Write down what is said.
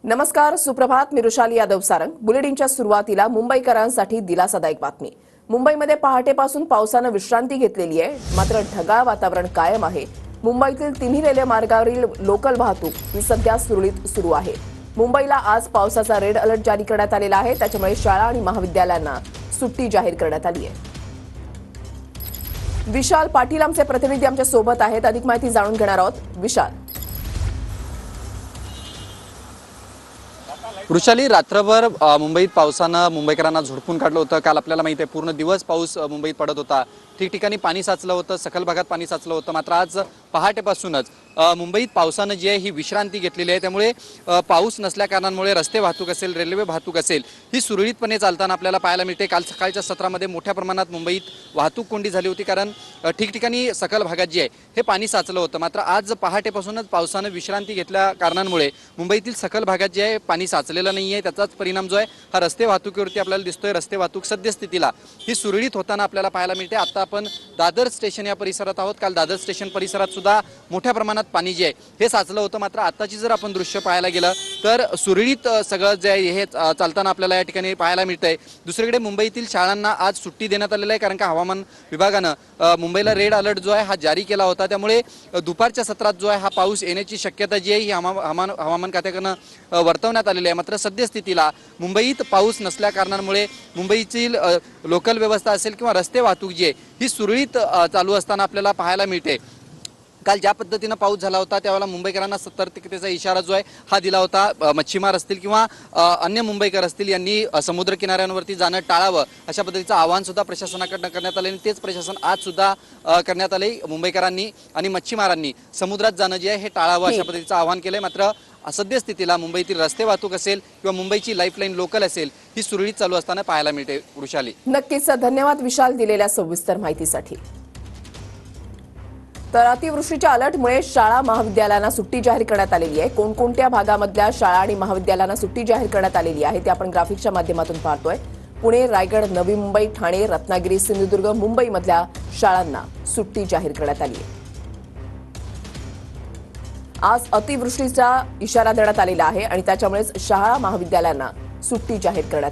नमस्कार, सुप्रभात. मी रुशाली यादव सारंग. बुलेटिनच्या सुरुवातीला मुंबईकरांसाठी दिलासादायक बातमी. मुंबईमध्ये पहाटेपासून पावसानं विश्रांती घेतलेली आहे, मात्र ढगाळ वातावरण कायम आहे. मुंबईतील तिन्ही रेल्वे मार्गावरील लोकल वाहतूक ही सध्या सुरळीत सुरू आहे. मुंबईला आज पावसाचा रेड अलर्ट जारी करण्यात आलेला आहे, त्याच्यामुळे शाळा आणि महाविद्यालयांना सुट्टी जाहीर करण्यात आली आहे. विशाल पाटील आमचे प्रतिनिधी आमच्या सोबत आहेत. अधिक माहिती जाणून घेणार आहोत. विशाल. वृषाली, रात्रभर मुंबईत पावसानं मुंबईकरांना झोडपून काढलं होतं. काल आपल्याला माहिती आहे पूर्ण दिवस पाऊस मुंबईत पडत होता. ठिकठिकाणी पाणी साचलं होतं, सखल भागात पाणी साचलं होतं. मात्र आज पहाटेपासूनच मुंबईत पावसानं जी आहे ही विश्रांती घेतलेली आहे. त्यामुळे पाऊस नसल्या कारणामुळे रस्ते वाहतूक असेल, रेल्वे वाहतूक असेल, ही सुरळीतपणे चालताना आपल्याला पाहायला मिळते. काल सकाळच्या सत्रामध्ये मोठ्या प्रमाणात मुंबईत वाहतूक कोंडी झाली होती, कारण ठिकठिकाणी सखल भागात जे आहे हे पाणी साचलं होतं. मात्र आज पहाटेपासूनच पावसानं विश्रांती घेतल्या कारणांमुळे मुंबईतील सखल भागात जे आहे पाणी साचलेलं नाही आहे. त्याचाच परिणाम जो आहे हा रस्ते वाहतुकीवरती आपल्याला दिसतोय. रस्ते वाहतूक सद्यस्थितीला ही सुरळीत होताना आपल्याला पाहायला मिळते. आता आपण दादर स्टेशन या परिसरात आहोत. काल दादर स्टेशन परिसरात सुद्धा मोठ्या प्रमाणात पाणी जे आहे हे साचलं होतं. मात्र आताची जर आपण दृश्य पाहायला गेलं तर सुरळीत सगळं जे आहे हे चालताना आपल्याला या ठिकाणी पाहायला मिळतंय. दुसरीकडे मुंबईतील शाळांना आज सुट्टी देण्यात आलेली आहे, कारण का हवामान विभागानं मुंबईला रेड अलर्ट जो आहे हा जारी केला होता. त्यामुळे दुपारच्या सत्रात जो आहे हा पाऊस येण्याची शक्यता जी आहे ही हवामान खात्याकडनं वर्तवण्यात आलेली आहे. मात्र सद्यस्थितीला मुंबईत पाऊस नसल्या कारणामुळे मुंबईतील लोकल व्यवस्था असेल किंवा रस्ते वाहतूक जी आहे ही सुरळीत चालू असताना आपल्याला पाहायला मिळते. काल ज्या पद्धतीनं पाऊस झाला होता त्यावेळेला मुंबईकरांना सतर्कतेचा इशारा जो आहे हा दिला होता. मच्छीमार असतील किंवा अन्य मुंबईकर असतील यांनी समुद्र किनाऱ्यांवरती जाणं टाळावं अशा पद्धतीचं आवाहन सुद्धा प्रशासनाकडनं करण्यात आले आणि तेच प्रशासन आज सुद्धा करण्यात आले. मुंबईकरांनी आणि मच्छीमारांनी समुद्रात जाणं जे आहे हे टाळावं अशा पद्धतीचं आवाहन केलंय. मात्र सद्यस्थितीला मुंबईतील रस्ते वाहतूक असेल किंवा मुंबईची लाईफलाईन लोकल असेल ही सुरळीत चालू असताना पाहायला मिळते. वृषाली, नक्कीच धन्यवाद विशाल दिलेल्या सविस्तर माहितीसाठी. तर अतिवृष्टीच्या अलर्टमुळे शाळा महाविद्यालयांना सुट्टी जाहीर करण्यात आलेली आहे. कोणकोणत्या भागामधल्या शाळा आणि महाविद्यालयांना सुट्टी जाहीर करण्यात आलेली आहे ते आपण ग्राफिक्सच्या माध्यमातून पाहतोय. पुणे, रायगड, नवी मुंबई, ठाणे, रत्नागिरी, सिंधुदुर्ग, मुंबईमधल्या शाळांना सुट्टी जाहीर करण्यात आली आहे. आज अतिवृष्टीचा इशारा देण्यात आलेला आहे आणि त्याच्यामुळेच शाळा महाविद्यालयांना सुट्टी जाहीर करण्यात